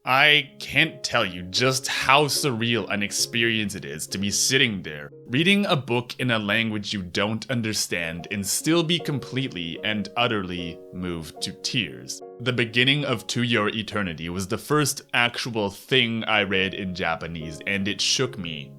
I can't tell you just how surreal an experience it is to be sitting there, reading a book in a language you don't understand and still be completely and utterly moved to tears. The beginning of To Your Eternity was the first actual thing I read in Japanese, and it shook me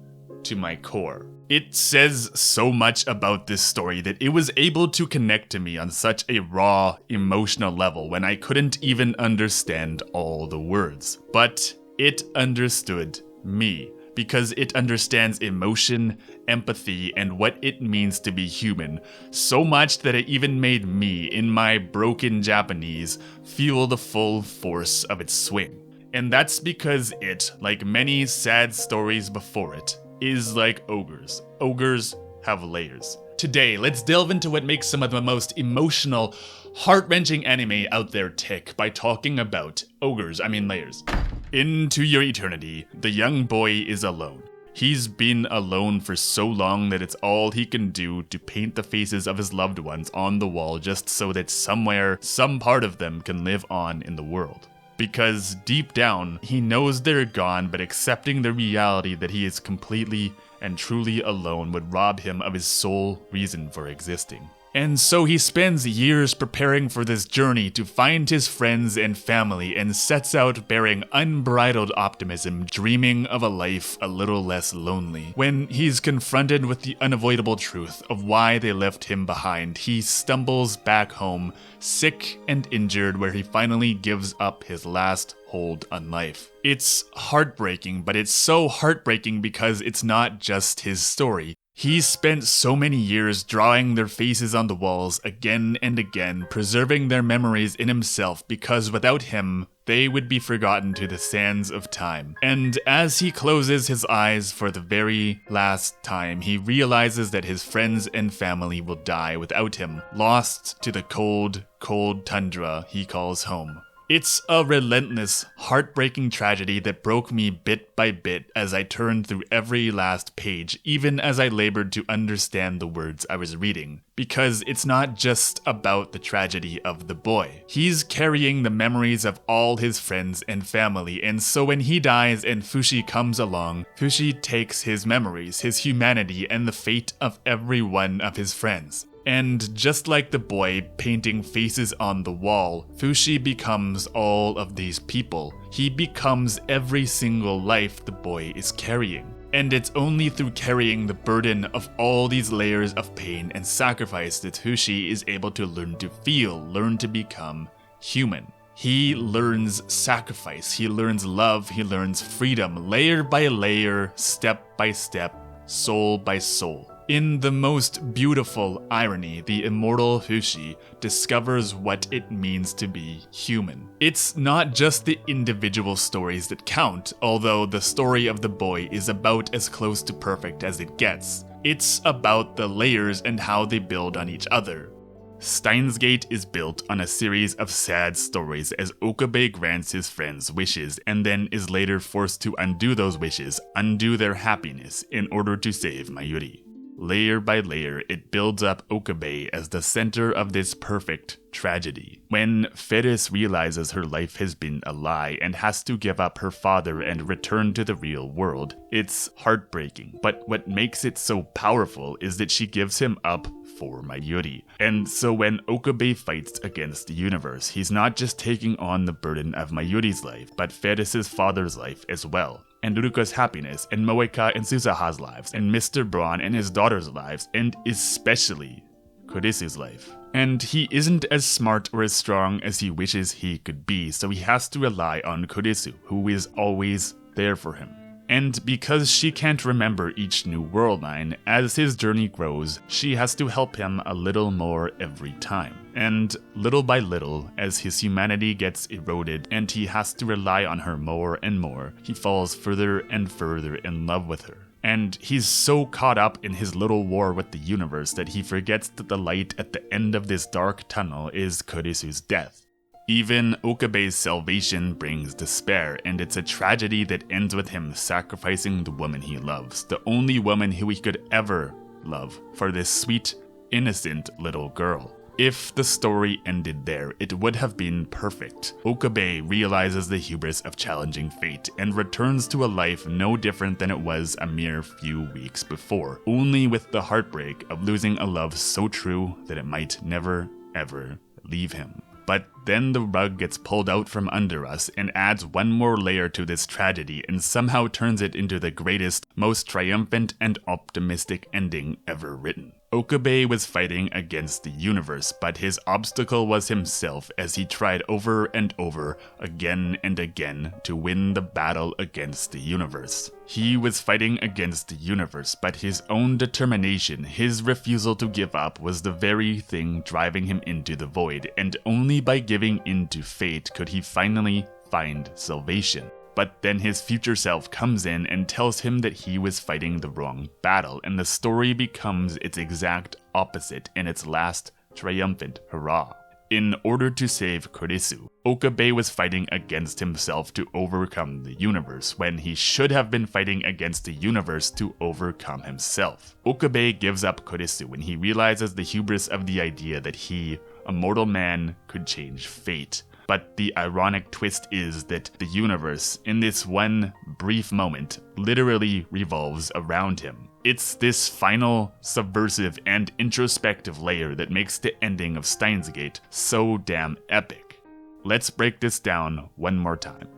to my core. It says so much about this story that it was able to connect to me on such a raw, emotional level when I couldn't even understand all the words. But it understood me, because it understands emotion, empathy, and what it means to be human, so much that it even made me, in my broken Japanese, feel the full force of its swing. And that's because it, like many sad stories before it, is like ogres. Ogres have layers. Today, let's delve into what makes some of the most emotional, heart-wrenching anime out there tick by talking about layers. In To Your Eternity, the young boy is alone. He's been alone for so long that it's all he can do to paint the faces of his loved ones on the wall just so that somewhere, some part of them can live on in the world. Because deep down, he knows they're gone, but accepting the reality that he is completely and truly alone would rob him of his sole reason for existing. And so he spends years preparing for this journey to find his friends and family and sets out bearing unbridled optimism, dreaming of a life a little less lonely. When he's confronted with the unavoidable truth of why they left him behind, he stumbles back home, sick and injured, where he finally gives up his last hold on life. It's heartbreaking, but it's so heartbreaking because it's not just his story. He's spent so many years drawing their faces on the walls again and again, preserving their memories in himself because without him, they would be forgotten to the sands of time. And as he closes his eyes for the very last time, he realizes that his friends and family will die without him, lost to the cold, cold tundra he calls home. It's a relentless, heartbreaking tragedy that broke me bit by bit as I turned through every last page, even as I labored to understand the words I was reading. Because it's not just about the tragedy of the boy. He's carrying the memories of all his friends and family, and so when he dies and Fushi comes along, Fushi takes his memories, his humanity, and the fate of every one of his friends. And just like the boy painting faces on the wall, Fushi becomes all of these people. He becomes every single life the boy is carrying. And it's only through carrying the burden of all these layers of pain and sacrifice that Fushi is able to learn to feel, learn to become human. He learns sacrifice, he learns love, he learns freedom, layer by layer, step by step, soul by soul. In the most beautiful irony, the immortal Fushi discovers what it means to be human. It's not just the individual stories that count, although the story of the boy is about as close to perfect as it gets. It's about the layers and how they build on each other. Steins Gate is built on a series of sad stories as Okabe grants his friends wishes and then is later forced to undo those wishes, undo their happiness, in order to save Mayuri. Layer by layer, it builds up Okabe as the center of this perfect tragedy. When Ferris realizes her life has been a lie and has to give up her father and return to the real world, it's heartbreaking. But what makes it so powerful is that she gives him up for Mayuri. And so when Okabe fights against the universe, he's not just taking on the burden of Mayuri's life, but Ferris's father's life as well. And Ruka's happiness, and Moeka and Susaha's lives, and Mr. Braun and his daughter's lives, and especially Kurisu's life. And he isn't as smart or as strong as he wishes he could be, so he has to rely on Kurisu, who is always there for him. And because she can't remember each new world line, as his journey grows, she has to help him a little more every time. And little by little, as his humanity gets eroded and he has to rely on her more and more, he falls further and further in love with her. And he's so caught up in his little war with the universe that he forgets that the light at the end of this dark tunnel is Kurisu's death. Even Okabe's salvation brings despair, and it's a tragedy that ends with him sacrificing the woman he loves, the only woman who he could ever love, for this sweet, innocent little girl. If the story ended there, it would have been perfect. Okabe realizes the hubris of challenging fate and returns to a life no different than it was a mere few weeks before, only with the heartbreak of losing a love so true that it might never, ever leave him. But then the rug gets pulled out from under us and adds one more layer to this tragedy and somehow turns it into the greatest, most triumphant and optimistic ending ever written. Okabe was fighting against the universe, but his obstacle was himself as he tried over and over, again and again, to win the battle against the universe. He was fighting against the universe, but his own determination, his refusal to give up, was the very thing driving him into the void, and only by giving in to fate could he finally find salvation. But then his future self comes in and tells him that he was fighting the wrong battle, and the story becomes its exact opposite in its last triumphant hurrah. In order to save Kurisu, Okabe was fighting against himself to overcome the universe, when he should have been fighting against the universe to overcome himself. Okabe gives up Kurisu when he realizes the hubris of the idea that he, a mortal man, could change fate. But the ironic twist is that the universe, in this one brief moment, literally revolves around him. It's this final, subversive, and introspective layer that makes the ending of Steins Gate so damn epic. Let's break this down one more time.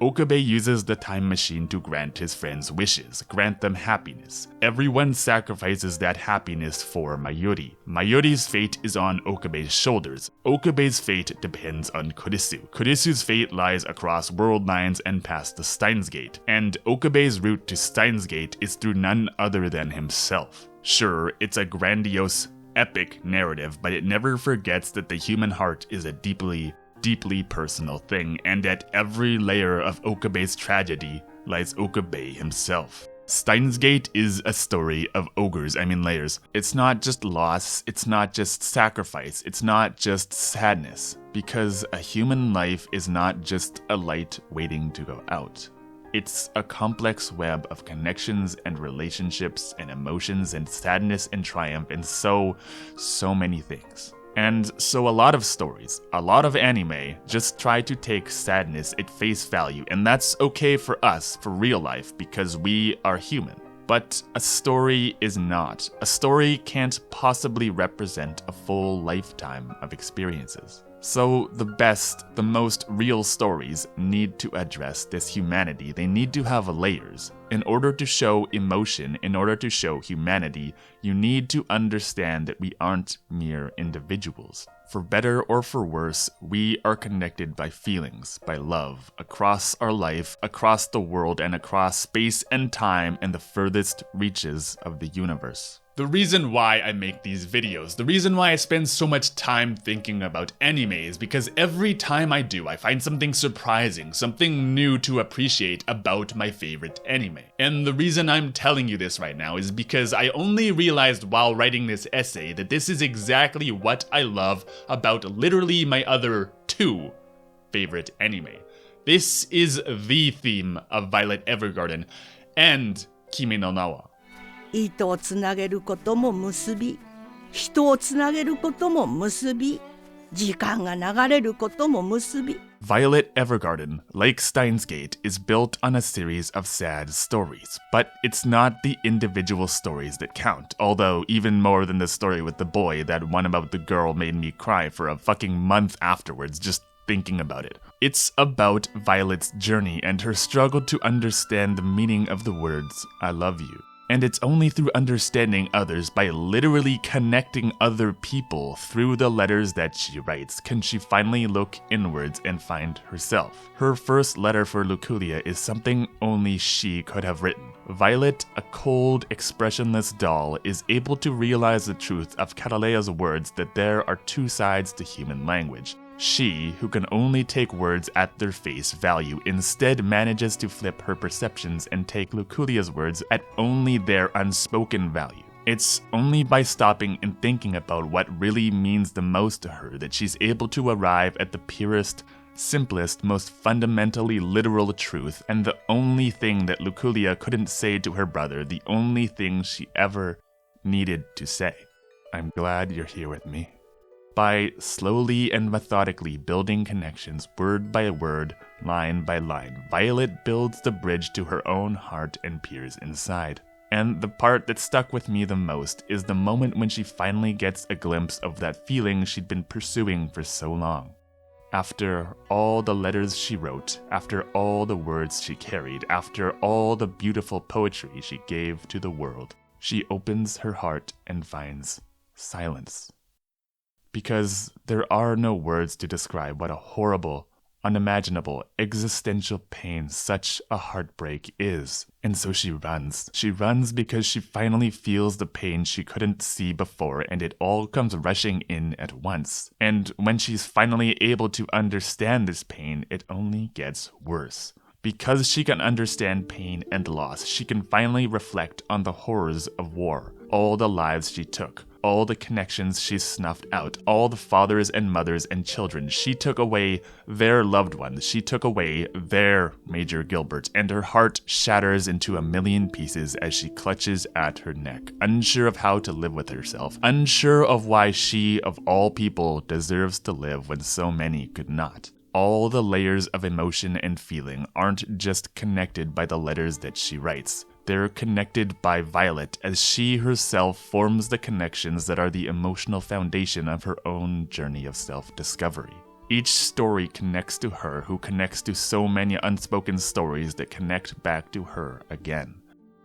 Okabe uses the time machine to grant his friends wishes, grant them happiness. Everyone sacrifices that happiness for Mayuri. Mayuri's fate is on Okabe's shoulders. Okabe's fate depends on Kurisu. Kurisu's fate lies across world lines and past the Steins Gate, and Okabe's route to Steins Gate is through none other than himself. Sure, it's a grandiose, epic narrative, but it never forgets that the human heart is a deeply personal thing, and at every layer of Okabe's tragedy lies Okabe himself. Steins Gate is a story of layers. It's not just loss, it's not just sacrifice, it's not just sadness, because a human life is not just a light waiting to go out. It's a complex web of connections and relationships and emotions and sadness and triumph and so many things. And so a lot of stories, a lot of anime, just try to take sadness at face value, and that's okay for us, for real life, because we are human. But a story is not. A story can't possibly represent a full lifetime of experiences. So the best, the most real stories need to address this humanity. They need to have layers. In order to show emotion, in order to show humanity, you need to understand that we aren't mere individuals. For better or for worse, we are connected by feelings, by love, across our life, across the world, and across space and time and the furthest reaches of the universe. The reason why I make these videos, the reason why I spend so much time thinking about anime is because every time I do, I find something surprising, something new to appreciate about my favorite anime. And the reason I'm telling you this right now is because I only realized while writing this essay that this is exactly what I love about literally my other two favorite anime. This is the theme of Violet Evergarden and Kimi no Na wa. 糸をつなげることも結び、人をつなげることも結び、時間が流れることも結び。Violet Evergarden, like Steins Gate, is built on a series of sad stories, but it's not the individual stories that count, although even more than the story with the boy, that one about the girl made me cry for a fucking month afterwards just thinking about it. It's about Violet's journey and her struggle to understand the meaning of the words, I love you. And it's only through understanding others, by literally connecting other people through the letters that she writes, can she finally look inwards and find herself. Her first letter for Luculia is something only she could have written. Violet, a cold, expressionless doll, is able to realize the truth of Catalea's words that there are two sides to human language. She, who can only take words at their face value, instead manages to flip her perceptions and take Luculia's words at only their unspoken value. It's only by stopping and thinking about what really means the most to her that she's able to arrive at the purest, simplest, most fundamentally literal truth, and the only thing that Luculia couldn't say to her brother, the only thing she ever needed to say. I'm glad you're here with me. By slowly and methodically building connections word by word, line by line, Violet builds the bridge to her own heart and peers inside. And the part that stuck with me the most is the moment when she finally gets a glimpse of that feeling she'd been pursuing for so long. After all the letters she wrote, after all the words she carried, after all the beautiful poetry she gave to the world, she opens her heart and finds silence. Because there are no words to describe what a horrible, unimaginable, existential pain such a heartbreak is. And so she runs. She runs because she finally feels the pain she couldn't see before, and it all comes rushing in at once. And when she's finally able to understand this pain, it only gets worse. Because she can understand pain and loss, she can finally reflect on the horrors of war, all the lives she took, all the connections she snuffed out, all the fathers and mothers and children. She took away their loved ones. She took away their Major Gilbert, and her heart shatters into a million pieces as she clutches at her neck, unsure of how to live with herself, unsure of why she, of all people, deserves to live when so many could not. All the layers of emotion and feeling aren't just connected by the letters that she writes. They're connected by Violet as she herself forms the connections that are the emotional foundation of her own journey of self-discovery. Each story connects to her, who connects to so many unspoken stories that connect back to her again.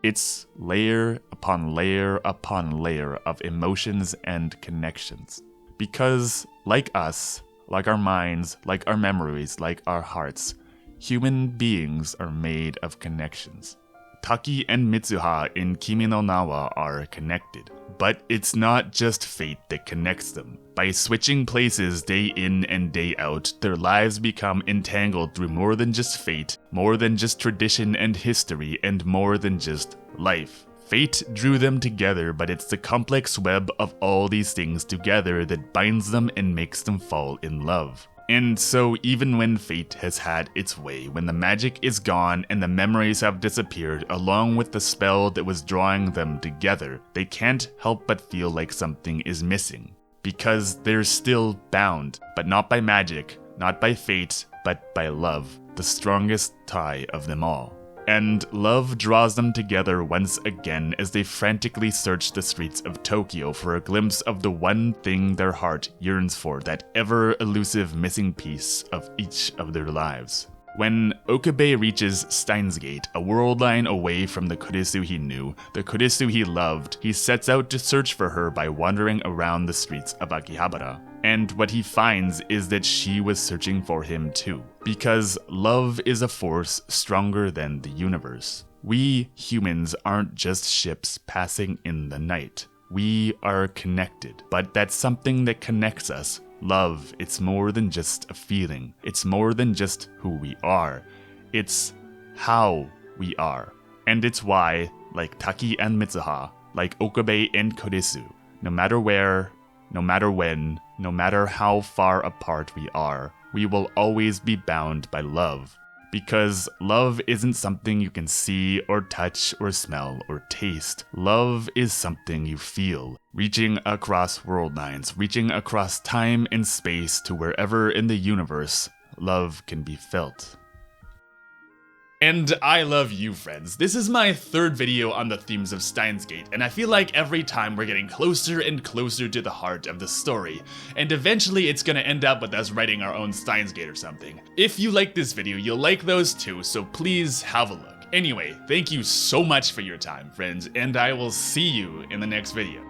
It's layer upon layer upon layer of emotions and connections. Because, like us, like our minds, like our memories, like our hearts, human beings are made of connections. Taki and Mitsuha in Kimi no Na wa are connected, but it's not just fate that connects them. By switching places day in and day out, their lives become entangled through more than just fate, more than just tradition and history, and more than just life. Fate drew them together, but it's the complex web of all these things together that binds them and makes them fall in love. And so even when fate has had its way, when the magic is gone and the memories have disappeared along with the spell that was drawing them together, they can't help but feel like something is missing. Because they're still bound, but not by magic, not by fate, but by love, the strongest tie of them all. And love draws them together once again as they frantically search the streets of Tokyo for a glimpse of the one thing their heart yearns for, that ever-elusive missing piece of each of their lives. When Okabe reaches Steins Gate, a world line away from the Kurisu he knew, the Kurisu he loved, he sets out to search for her by wandering around the streets of Akihabara. And what he finds is that she was searching for him too. Because love is a force stronger than the universe. We humans aren't just ships passing in the night. We are connected, but that's something that connects us. Love, it's more than just a feeling. It's more than just who we are. It's how we are. And it's why, like Taki and Mitsuha, like Okabe and Kurisu, no matter where, no matter when, no matter how far apart we are, we will always be bound by love. Because love isn't something you can see or touch or smell or taste. Love is something you feel, reaching across world lines, reaching across time and space to wherever in the universe love can be felt. And I love you, friends. This is my third video on the themes of Steins Gate, and I feel like every time we're getting closer and closer to the heart of the story, and eventually it's gonna end up with us writing our own Steins Gate or something. If you like this video, you'll like those too, so please have a look. Anyway, thank you so much for your time, friends, and I will see you in the next video.